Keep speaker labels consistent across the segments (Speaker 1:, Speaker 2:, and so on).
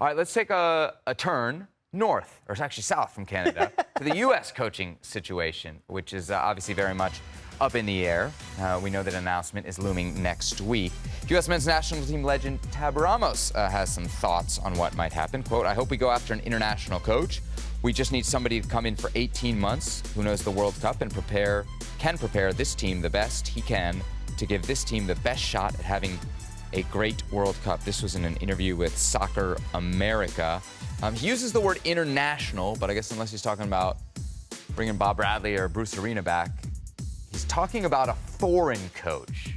Speaker 1: All right, let's take a turn north, or actually south from Canada, to the U.S. coaching situation, which is obviously very much up in the air. We know that an announcement is looming next week. U.S. men's national team legend Tab Ramos has some thoughts on what might happen. Quote, I hope we go after an international coach. We just need somebody to come in for 18 months who knows the World Cup and can prepare this team the best he can to give this team the best shot at having a great World Cup. This was in an interview with Soccer America. He uses the word international, but I guess unless he's talking about bringing Bob Bradley or Bruce Arena back, he's talking about a foreign coach.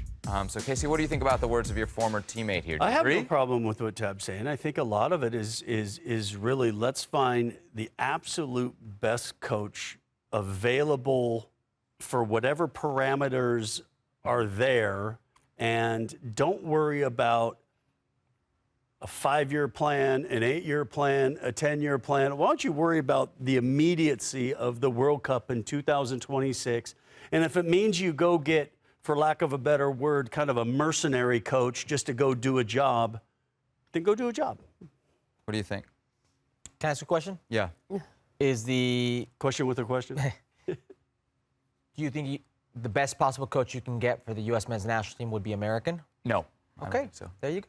Speaker 1: So, Casey, what do you think about the words of your former teammate here? Do you agree?
Speaker 2: I have no problem with what Tab's saying. I think a lot of it is really let's find the absolute best coach available for whatever parameters are there, and don't worry about a 5-year plan, an 8-year plan, a 10-year plan. Why don't you worry about the immediacy of the World Cup in 2026? And if it means you go get, for lack of a better word, kind of a mercenary coach just to go do a job, then go do a job.
Speaker 1: What do you think?
Speaker 3: Can I ask a question?
Speaker 1: Yeah.
Speaker 3: Is the
Speaker 2: Question with a question?
Speaker 3: do you think the best possible coach you can get for the U.S. men's national team would be American?
Speaker 1: No. I don't
Speaker 3: Okay,
Speaker 1: think so.
Speaker 3: there you go.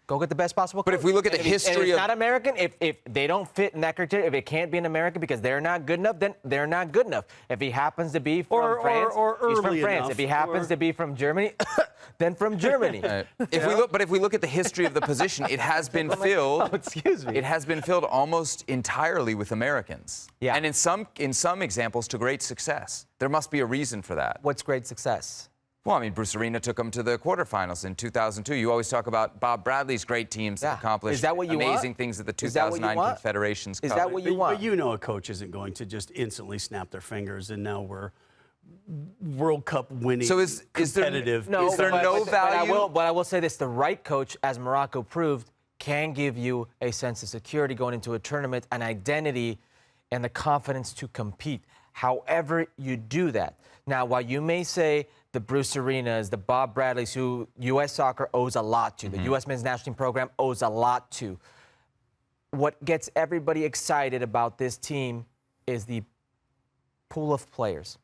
Speaker 3: Go get the best possible coach.
Speaker 1: But if we look at the history of...
Speaker 3: not American, if they don't fit in that criteria, if it can't be an American because they're not good enough, then they're not good enough. If he happens to be from France, he's from France.
Speaker 2: Enough,
Speaker 3: if he happens to be from Germany, then from Germany.
Speaker 1: If we look at the history of the position, it has been filled.
Speaker 3: Oh, excuse me.
Speaker 1: It has been filled almost entirely with Americans.
Speaker 3: Yeah.
Speaker 1: And in some examples to great success. There must be a reason for that.
Speaker 3: What's great success?
Speaker 1: Well, I mean, Bruce Arena took them to the quarterfinals in 2002. You always talk about Bob Bradley's great teams that accomplished amazing things at the 2009 Confederations Cup.
Speaker 3: Is that what you want?
Speaker 2: But you know a coach isn't going to just instantly snap their fingers and now we're World Cup winning,
Speaker 1: so is
Speaker 2: competitive.
Speaker 1: There, is there no value?
Speaker 3: But I will say this, the right coach, as Morocco proved, can give you a sense of security going into a tournament, an identity, and the confidence to compete. However you do that. Now, while you may say the Bruce Arenas, the Bob Bradleys, who U.S. Soccer owes a lot to, the U.S. men's national team program owes a lot to, what gets everybody excited about this team is the pool of players.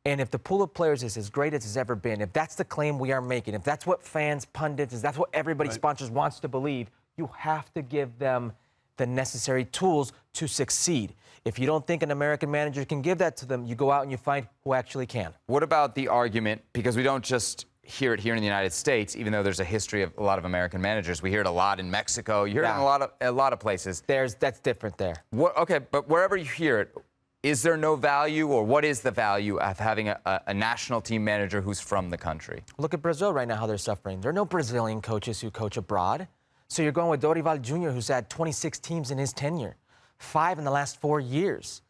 Speaker 3: And if the pool of players is as great as it's ever been, if that's the claim we are making, if that's what fans, pundits, if that's what everybody sponsors wants to believe, you have to give them the necessary tools to succeed. If you don't think an American manager can give that to them, you go out and you find who actually can.
Speaker 1: What about the argument, because we don't just hear it here in the United States, even though there's a history of a lot of American managers. We hear it a lot in Mexico. You hear it in a lot of places.
Speaker 3: That's different there.
Speaker 1: Okay, but wherever you hear it, is there no value, or what is the value of having a national team manager who's from the country?
Speaker 3: Look at Brazil right now, how they're suffering. There are no Brazilian coaches who coach abroad. So you're going with Dorival Jr., who's had 26 teams in his tenure, 5 in the last 4 years.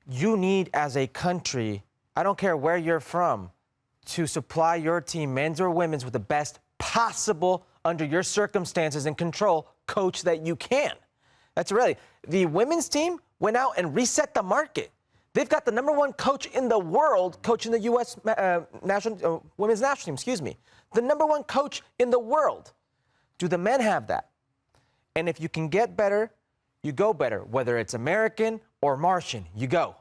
Speaker 3: You need, as a country, I don't care where you're from, to supply your team, men's or women's, with the best possible, under your circumstances and control, coach that you can. That's really, the women's team went out and reset the market. They've got the #1 coach in the world coaching the U.S. women's national team, The #1 coach in the world. Do the men have that? And if you can get better, you go better. Whether it's American or Martian, you go.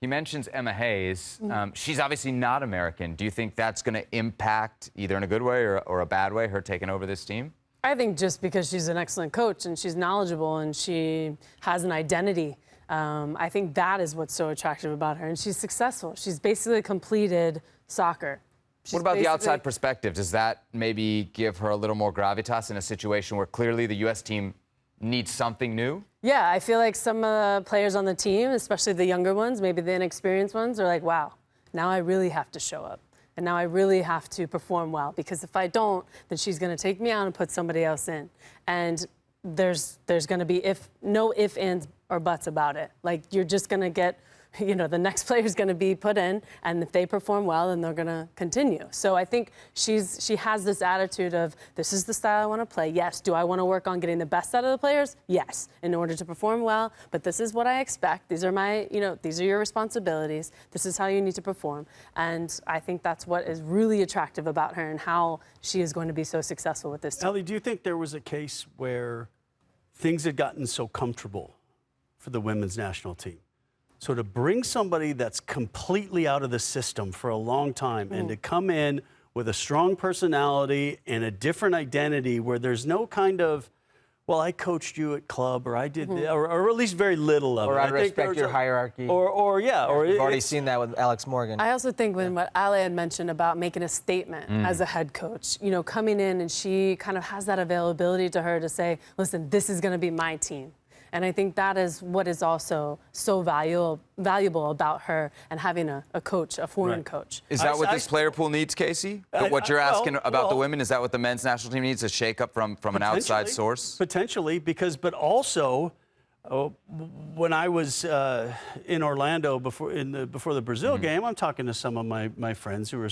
Speaker 1: He mentions Emma Hayes. She's obviously not American. Do you think that's going to impact, either in a good way or a bad way, her taking over this team?
Speaker 4: I think just because she's an excellent coach and she's knowledgeable and she has an identity, I think that is what's so attractive about her. And she's successful. She's basically completed soccer.
Speaker 1: What about the outside perspective? Does that maybe give her a little more gravitas in a situation where clearly the U.S. team needs something new?
Speaker 4: Yeah, I feel like some of the players on the team, especially the younger ones, maybe the inexperienced ones, are like, wow, now I really have to show up. And now I really have to perform well, because if I don't, then she's going to take me out and put somebody else in. And there's going to be no ifs, ands, or buts about it. Like, you're just going to get, the next player is going to be put in, and if they perform well, then they're going to continue. So I think she has this attitude of, this is the style I want to play. Yes. Do I want to work on getting the best out of the players? Yes, in order to perform well. But this is what I expect. These are these are your responsibilities. This is how you need to perform. And I think that's what is really attractive about her and how she is going to be so successful with this team.
Speaker 2: Ellie, do you think there was a case where things had gotten so comfortable for the women's national team. So to bring somebody that's completely out of the system for a long time and to come in with a strong personality and a different identity where there's no kind of, well, I coached you at club, or I did, or at least very little of it.
Speaker 3: Or I
Speaker 2: think
Speaker 3: respect your hierarchy.
Speaker 2: Or
Speaker 3: We've already seen that with Alex Morgan.
Speaker 4: I also think when what Ale had mentioned about making a statement as a head coach, you know, coming in and she kind of has that availability to her to say, listen, this is going to be my team. And I think that is what is also so valuable about her and having a coach, a foreign coach.
Speaker 1: Is that what this player pool needs, Casey? What you're asking about the women, is that what the men's national team needs, a shakeup from an outside source?
Speaker 2: Potentially, but also, when I was in Orlando before the Brazil game, I'm talking to some of my friends who are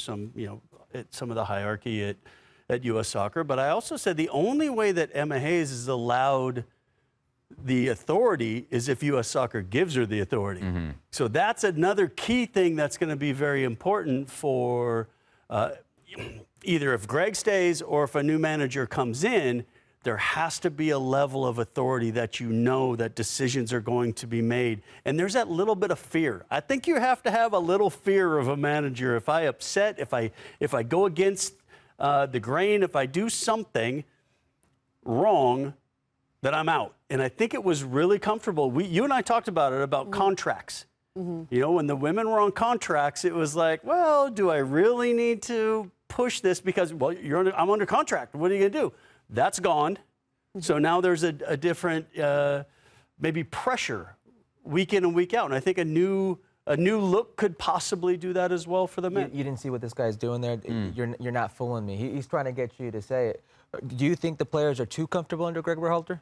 Speaker 2: at some of the hierarchy at U.S. Soccer. But I also said the only way that Emma Hayes is allowed the authority is if U.S. Soccer gives her the authority. So that's another key thing that's going to be very important for either if Greg stays or if a new manager comes in. There has to be a level of authority that you know that decisions are going to be made. And there's that little bit of fear. I think you have to have a little fear of a manager. If I upset, if I go against the grain, if I do something wrong, that I'm out. And I think it was really comfortable. You and I talked about it, about contracts. You know, when the women were on contracts, it was like, well, do I really need to push this? Because, well, I'm under contract. What are you going to do? That's gone. So now there's a different, maybe pressure week in and week out. And I think a new look could possibly do that as well for the men.
Speaker 3: You didn't see what this guy's doing there? You're not fooling me. He's trying to get you to say it. Do you think the players are too comfortable under Greg Berhalter?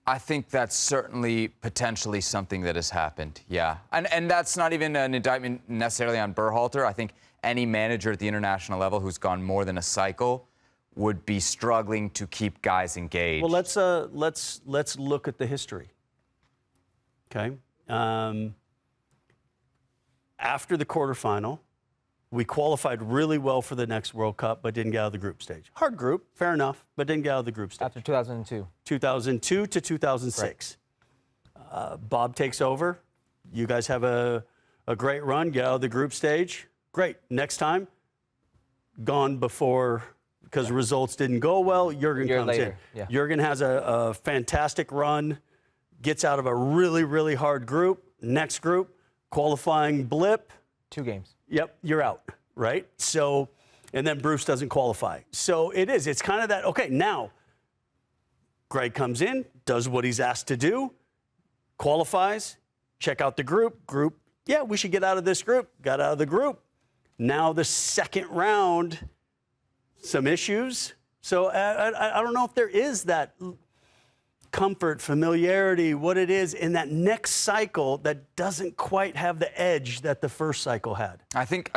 Speaker 1: I think that's certainly potentially something that has happened, yeah. And that's not even an indictment necessarily on Berhalter. I think any manager at the international level who's gone more than a cycle would be struggling to keep guys engaged.
Speaker 2: Well, let's look at the history. Okay. After the quarterfinal, we qualified really well for the next World Cup, but didn't get out of the group stage. Hard group, fair enough, but didn't get out of the group stage.
Speaker 3: After 2002.
Speaker 2: 2002 to 2006. Right. Bob takes over. You guys have a great run, get out of the group stage. Great. Next time, gone before, because results didn't go well, Jurgen comes in. Yeah. Jurgen has a fantastic run, gets out of a really, really hard group. Next group, qualifying blip.
Speaker 3: 2 games.
Speaker 2: Yep, you're out, right? So, and then Bruce doesn't qualify. So it's kind of that, okay, now Greg comes in, does what he's asked to do, qualifies, check out the group, yeah, we should get out of this group, got out of the group. Now the second round, some issues. So I don't know if there is that comfort, familiarity, what it is in that next cycle that doesn't quite have the edge that the first cycle had.
Speaker 1: I think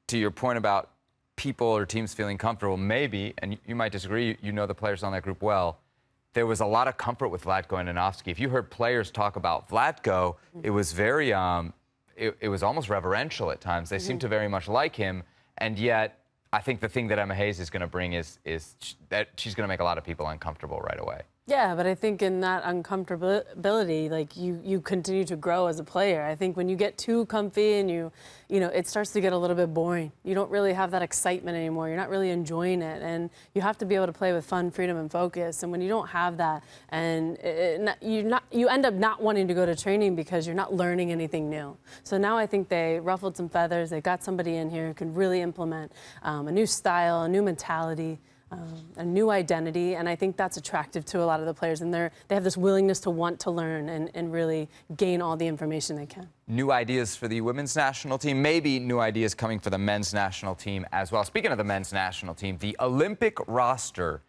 Speaker 1: to your point about people or teams feeling comfortable, maybe, and you might disagree, you know the players on that group well, there was a lot of comfort with Vlatko and Anovsky. If you heard players talk about Vlatko, it was very, it was almost reverential at times. They seemed to very much like him, and yet I think the thing that Emma Hayes is going to bring is that she's going to make a lot of people uncomfortable right away.
Speaker 4: Yeah, but I think in that uncomfortability, like you continue to grow as a player. I think when you get too comfy and you know, it starts to get a little bit boring. You don't really have that excitement anymore. You're not really enjoying it, and you have to be able to play with fun, freedom, and focus. And when you don't have that, and you end up not wanting to go to training because you're not learning anything new. So now I think they ruffled some feathers. They got somebody in here who can really implement a new style, a new mentality. A new identity, and I think that's attractive to a lot of the players, and they have this willingness to want to learn and really gain all the information they can.
Speaker 1: New ideas for the women's national team, maybe new ideas coming for the men's national team as well. Speaking of the men's national team, the Olympic roster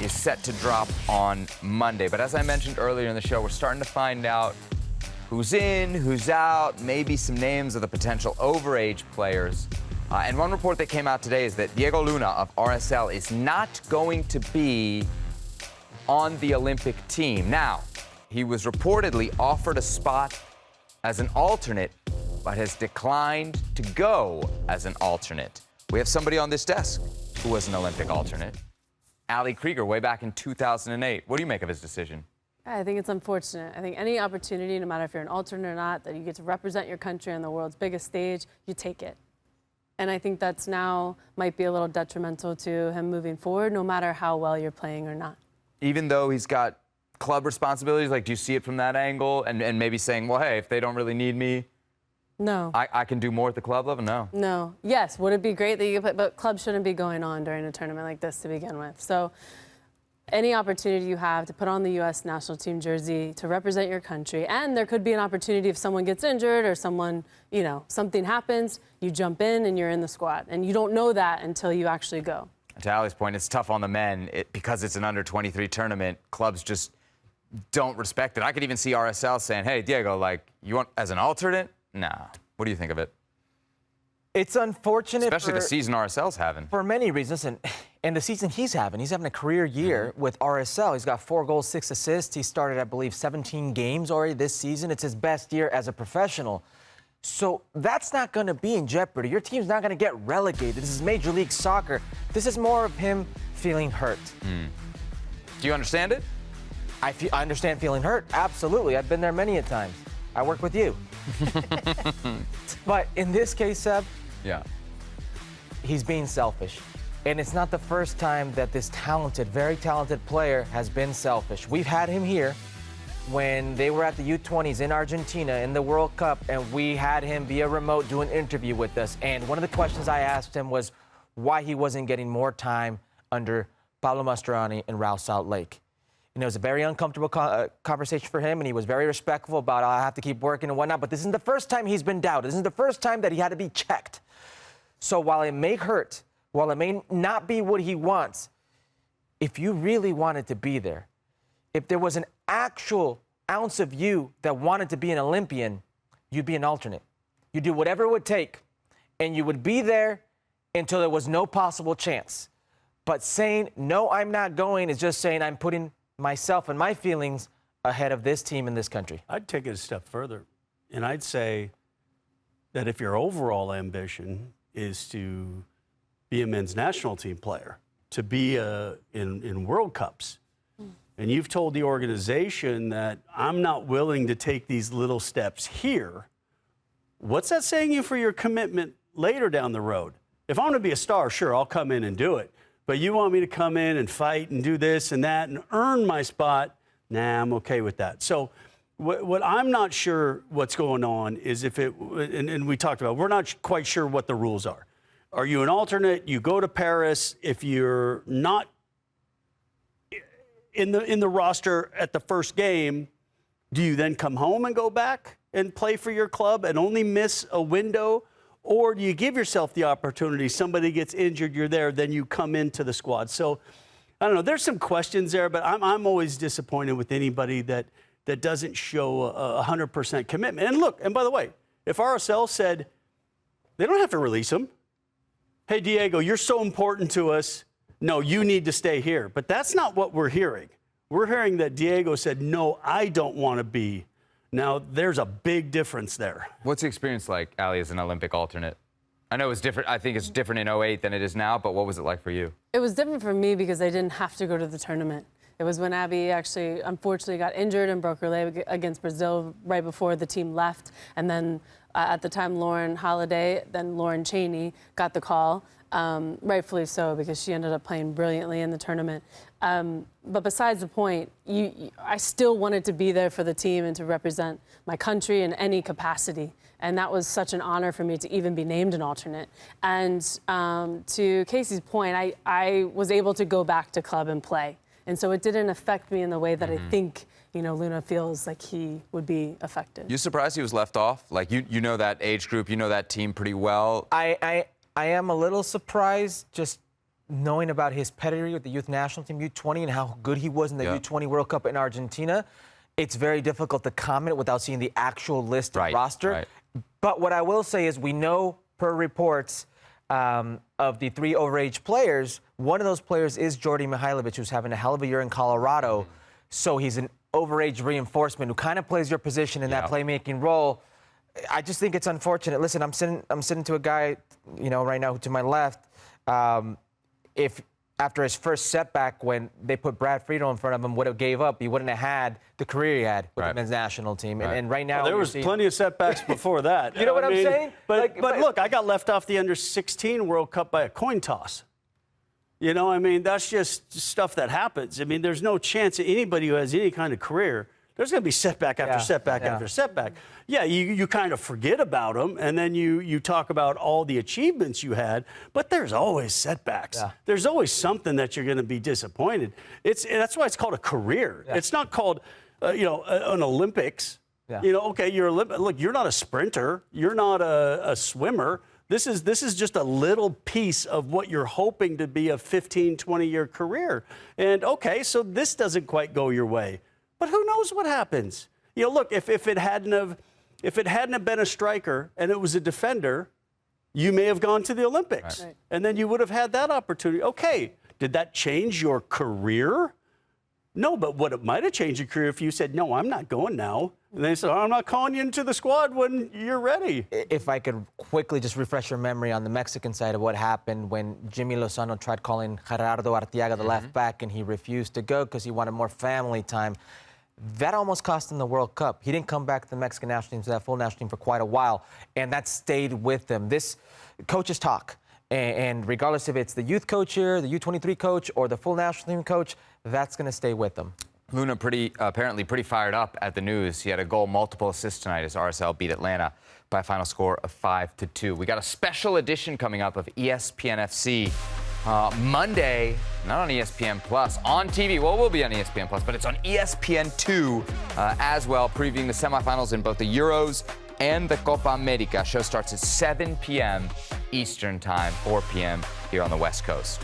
Speaker 1: is set to drop on Monday, but as I mentioned earlier in the show, we're starting to find out who's in, who's out, maybe some names of the potential overage players. And one report that came out today is that Diego Luna of RSL is not going to be on the Olympic team. Now, he was reportedly offered a spot as an alternate, but has declined to go as an alternate. We have somebody on this desk who was an Olympic alternate. Ali Krieger, way back in 2008. What do you make of his decision?
Speaker 4: I think it's unfortunate. I think any opportunity, no matter if you're an alternate or not, that you get to represent your country on the world's biggest stage, you take it. And I think that's now might be a little detrimental to him moving forward, no matter how well you're playing or not.
Speaker 1: Even though he's got club responsibilities, like, do you see it from that angle? And maybe saying, well, hey, if they don't really need me,
Speaker 4: No.
Speaker 1: I can do more at the club level? No.
Speaker 4: No. Yes, would it be great that you could play, but clubs shouldn't be going on during a tournament like this to begin with. So any opportunity you have to put on the U.S. national team jersey to represent your country, and there could be an opportunity if someone gets injured or someone, something happens, you jump in and you're in the squad. And you don't know that until you actually go.
Speaker 1: To Allie's point, it's tough on the men because it's an under-23 tournament. Clubs just don't respect it. I could even see RSL saying, hey, Diego, you want as an alternate? Nah. What do you think of it?
Speaker 3: It's unfortunate,
Speaker 1: especially the season RSL's having.
Speaker 3: For many reasons, and the season he's having a career year with RSL. He's got 4 goals, 6 assists. He started, I believe, 17 games already this season. It's his best year as a professional. So that's not going to be in jeopardy. Your team's not going to get relegated. This is Major League Soccer. This is more of him feeling hurt.
Speaker 1: Do you understand it?
Speaker 3: I understand feeling hurt. Absolutely. I've been there many a times. I work with you. But in this case, Seb,
Speaker 1: yeah,
Speaker 3: he's being selfish. And it's not the first time that this talented, very talented player has been selfish. We've had him here when they were at the U20s in Argentina in the World Cup, and we had him via remote do an interview with us. And one of the questions I asked him was why he wasn't getting more time under Pablo Mastroeni and Raul Salt Lake. And it was a very uncomfortable conversation for him, and he was very respectful about, I have to keep working and whatnot. But this isn't the first time he's been doubted. This isn't the first time that he had to be checked. So while it may hurt, while it may not be what he wants, if you really wanted to be there, if there was an actual ounce of you that wanted to be an Olympian, you'd be an alternate. You'd do whatever it would take, and you would be there until there was no possible chance. But saying, no, I'm not going, is just saying I'm putting myself and my feelings ahead of this team in this country.
Speaker 2: I'd take it a step further, and I'd say that if your overall ambition is to be a men's national team player, to be in World Cups, and you've told the organization that I'm not willing to take these little steps here, what's that saying you for your commitment later down the road? If I'm going to be a star, sure, I'll come in and do it. But you want me to come in and fight and do this and that and earn my spot? Nah, I'm okay with that. So what I'm not sure what's going on is if it, and we talked about, we're not quite sure what the rules are. Are you an alternate? You go to Paris. If you're not in the roster at the first game, do you then come home and go back and play for your club and only miss a window? Or do you give yourself the opportunity, somebody gets injured, you're there, then you come into the squad? So, I don't know, there's some questions there, but I'm always disappointed with anybody that doesn't show a 100% commitment. And look, and by the way, if RSL said, they don't have to release him. Hey, Diego, you're so important to us. No, you need to stay here. But that's not what we're hearing. We're hearing that Diego said, no, I don't want to be. Now, there's a big difference there.
Speaker 1: What's the experience like, Allie, as an Olympic alternate? I know it's different. I think it's different in 08 than it is now, but what was it like for you?
Speaker 4: It was different for me because I didn't have to go to the tournament. It was when Abby actually, unfortunately, got injured and broke her leg against Brazil right before the team left. And then at the time, Lauren Holiday, then Lauren Cheney, got the call. Rightfully so, because she ended up playing brilliantly in the tournament. But besides the point, I still wanted to be there for the team and to represent my country in any capacity. And that was such an honor for me to even be named an alternate. And to Casey's point, I was able to go back to club and play. And so it didn't affect me in the way that I think, Luna feels like he would be affected.
Speaker 1: You surprised he was left off? Like, you know that age group, you know that team pretty well.
Speaker 3: I am a little surprised just knowing about his pedigree with the youth national team, U20, and how good he was in the U20 World Cup in Argentina. It's very difficult to comment without seeing the actual list of roster.
Speaker 1: Right.
Speaker 3: But what I will say is we know, per reports of the 3 overage players, one of those players is Jordi Mihailovic, who's having a hell of a year in Colorado. So he's an overage reinforcement who kind of plays your position in that playmaking role. I just think it's unfortunate. Listen, I'm sitting to a guy, right now to my left. If after his first setback when they put Brad Friedel in front of him, would have gave up. He wouldn't have had the career he had with the men's national team. And right now,
Speaker 2: there was plenty of setbacks before that.
Speaker 3: You know what I'm saying?
Speaker 2: But look, I got left off the under-16 World Cup by a coin toss. You know, I mean, that's just stuff that happens. I mean, there's no chance that anybody who has any kind of career, there's going to be setback after setback after setback. Yeah, you kind of forget about them, and then you talk about all the achievements you had, but there's always setbacks. Yeah. There's always something that you're going to be disappointed. That's why it's called a career. Yeah. It's not called, an Olympics. Yeah. You know, okay, look, you're not a sprinter. You're not a swimmer. This is just a little piece of what you're hoping to be a 15, 20-year career. And, okay, so this doesn't quite go your way. But who knows what happens? You know, look, if it hadn't have been a striker and it was a defender, you may have gone to the Olympics. Right. And then you would have had that opportunity. Okay, did that change your career? No, but what it might have changed your career if you said, no, I'm not going now. And they said, I'm not calling you into the squad when you're ready.
Speaker 3: If I could quickly just refresh your memory on the Mexican side of what happened when Jimmy Lozano tried calling Gerardo Arteaga the left back and he refused to go because he wanted more family time. That almost cost him the World Cup. He didn't come back to the Mexican national team, to that full national team for quite a while, and that stayed with him. This coaches talk, and regardless if it's the youth coach here, the U23 coach, or the full national team coach, that's going to stay with them.
Speaker 1: Luna apparently pretty fired up at the news. He had a goal, multiple assists tonight as RSL beat Atlanta by a final score of 5-2. We got a special edition coming up of ESPN FC. Monday, not on ESPN Plus, on TV. Well, we'll be on ESPN Plus, but it's on ESPN2 as well, previewing the semifinals in both the Euros and the Copa America. Show starts at 7 p.m. Eastern Time, 4 p.m. here on the West Coast.